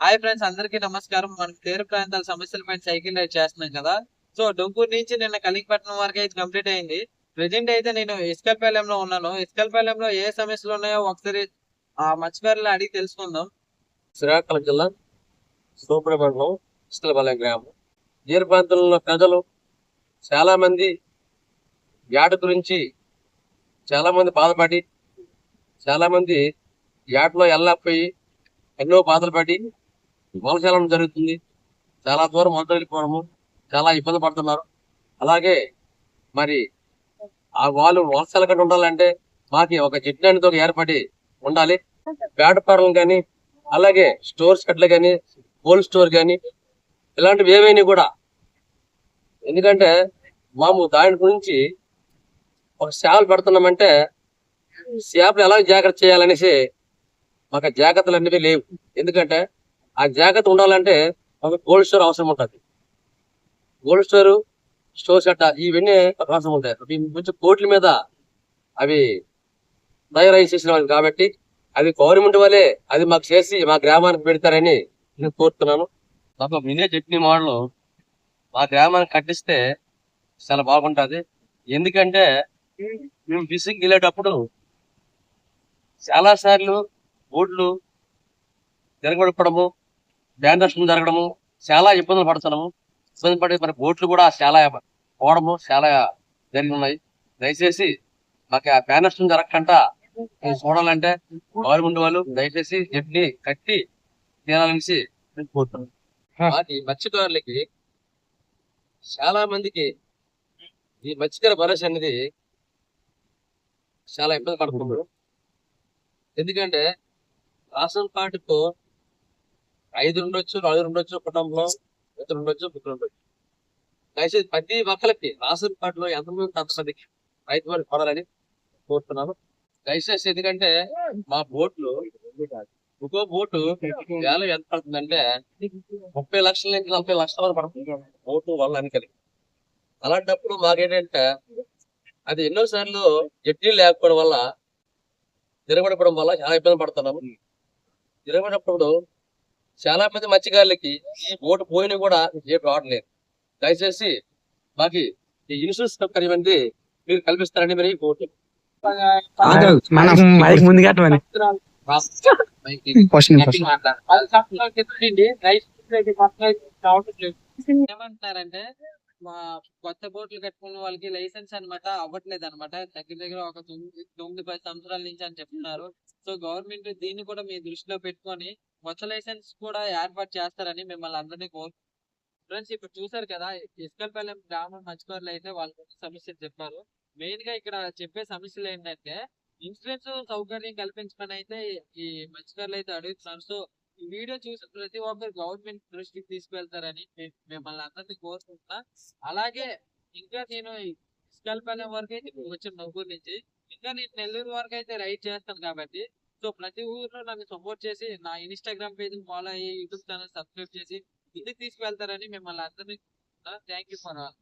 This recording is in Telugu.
హాయ్ ఫ్రెండ్స్, అందరికీ నమస్కారం. మనం తీర ప్రాంతాల సమస్యల పైన సైకిల్ రైడ్ చేస్తున్నాం కదా. సో డొంకూరు నుంచి నిన్న కలిగిపట్నం వరకు అయితే కంప్లీట్ అయింది. ప్రెజెంట్ అయితే నేను ఇస్కల్పాలెంలో ఉన్నాను. ఇస్కల్పాలెంలో ఏ సమస్యలు ఉన్నాయో ఒకసారి ఆ మత్స్యకారులు అడిగి తెలుసుకుందాం. శ్రీకాకుళం జిల్లా సూపర్ మండలం ఇస్కలపాలెం గ్రామం. తీర ప్రాంతంలో ప్రజలు చాలా మంది యాట గురించి చాలా మంది బాధపడి, చాలా మంది యాటలో వెళ్ళకపోయి ఎన్నో బాధలు పడి వలస జరుగుతుంది. చాలా దూరం వలస వెళ్ళిపోవడము, చాలా ఇబ్బంది పడుతున్నారు. అలాగే మరి ఆ వాళ్ళు వలస వెళ్ళకుండా ఉండాలంటే మాకి ఒక జట్టు అనేది ఒక ఏర్పడి ఉండాలి. వేటపాడలు కానీ, అలాగే స్టోర్ షెడ్లు కానీ, కోల్డ్ స్టోర్ కానీ, ఇలాంటివి ఏమైనా కూడా. ఎందుకంటే మాము దాని గురించి ఒక సేవలు పెడుతున్నామంటే సేవలు ఎలా జాగ్రత్త చేయాలనేసి మాకు జాగ్రత్తలు అనేవి లేవు. ఎందుకంటే ఆ జాగ్రత్త ఉండాలంటే ఒక కోల్డ్ స్టోర్ అవసరం ఉంటుంది. కోల్డ్ స్టోర్, స్టోర్ షెడ్ ఇవన్నీ అవసరం ఉంటాయి. అవి కొంచెం కోట్ల మీద అవి తయారు కాబట్టి అది గవర్నమెంట్ వాళ్ళే అది మాకు చేసి మా గ్రామానికి పెడతారని నేను కోరుతున్నాను. మాకు మినీ చట్నీ మోడల్ మా గ్రామానికి కట్టిస్తే చాలా బాగుంటది. ఎందుకంటే మేము ఫిషింగ్ వెళ్ళేటప్పుడు చాలా సార్లు బోట్లు తిరగబడపడము, బ్యాన్ నష్టం జరగడము, చాలా ఇబ్బందులు పడుతున్నాము. ఇబ్బంది పడి మరి బోట్లు కూడా చాలా పోవడము చాలా జరిగి ఉన్నాయి. దయచేసి మాకు ఆ బ్యాన్ నష్టం జరగకుండా చూడాలంటే గవర్నమెంట్ వాళ్ళు దయచేసి జట్ని కట్టి తీరాలనేసి నేను కోరుతున్నాను. మాది మత్స్యకారులకి చాలా మందికి ఈ మత్స్యకార భరోసా అనేది చాలా ఇబ్బంది పడుతున్నారు. ఎందుకంటే రేషన్ కార్డుకు 5 ఉండొచ్చు, 4 ఉండొచ్చు, కుటుంబంలో 2 ఉండొచ్చు, 3 ఉండొచ్చు. దయచేసి ప్రతి ఒక్కరికి రేషన్ కార్డులో ఎంతమంది అంతమందికి రైతు వారికి కొనాలని కోరుతున్నాను. దయచేసి ఎందుకంటే మా బోట్లు ఒక్కో బోటు వేల ఎంత పడుతుందంటే 30 లక్షల నుంచి 40 లక్షల వరకు పడుతుంది బోటు వల్ల అనికలి. అలాంటప్పుడు మాకేంటంటే అది ఎన్నో సార్లు జట్టీలు లేకపోవడం వల్ల తిరగబడిపోవడం వల్ల చాలా ఇబ్బంది పడుతున్నాము. తిరగబడినప్పుడు చాలా మంది మత్స్యకారులకి ఈ బోటు పోయినా కూడా ఏం రావట్లేదు. దయచేసి మాకు ఈ ఇన్సూరెన్స్ సౌకర్యం అనేది మీరు కల్పిస్తారని మరి కోరుతున్నాను. ఏమంటున్నారంటే మా కొత్త బోట్లు కట్టుకున్న వాళ్ళకి లైసెన్స్ అనమాట అవ్వట్లేదు అనమాట. దగ్గర దగ్గర ఒక 9-10 సంవత్సరాల నుంచి అని చెప్తున్నారు. సో గవర్నమెంట్ దీన్ని కూడా మీ దృష్టిలో పెట్టుకొని కొత్త లైసెన్స్ కూడా ఏర్పాటు చేస్తారని మిమ్మల్ని అందరినీ కోరుతున్నాను. ఫ్రెండ్స్, ఇప్పుడు చూసారు కదా, ఇస్కల్పాలెం గ్రామం మత్స్యకారులు అయితే వాళ్ళ సమస్యలు చెప్పారు. మెయిన్ గా ఇక్కడ చెప్పే సమస్యలు ఏంటంటే ఇన్సూరెన్స్ సౌకర్యం కల్పించమని అయితే ఈ మత్స్యకారులు అయితే అడుగుతున్నారు. సో ఈ వీడియో చూసి ప్రతి ఒక్కరు గవర్నమెంట్ దృష్టికి తీసుకెళ్తారని మిమ్మల్ని అందరినీ కోరుకుంటున్నా. అలాగే ఇంకా నేను ఇస్కల్పాలెం వరకు అయితే వచ్చాను నవ్వూరు నుంచి. ఇంకా నేను నెల్లూరు వరకు అయితే రైడ్ చేస్తాను కాబట్టి సో ప్రతి ఊర్లో నన్ను సపోర్ట్ చేసి నా ఇన్స్టాగ్రామ్ పేజ్ ఫాలో అయ్యి యూట్యూబ్ ఛానల్ సబ్స్క్రైబ్ చేసి ఇంటికి తీసుకువెళ్తారని మిమ్మల్ని అందరినీ థ్యాంక్ యూ ఫర్ ఆల్.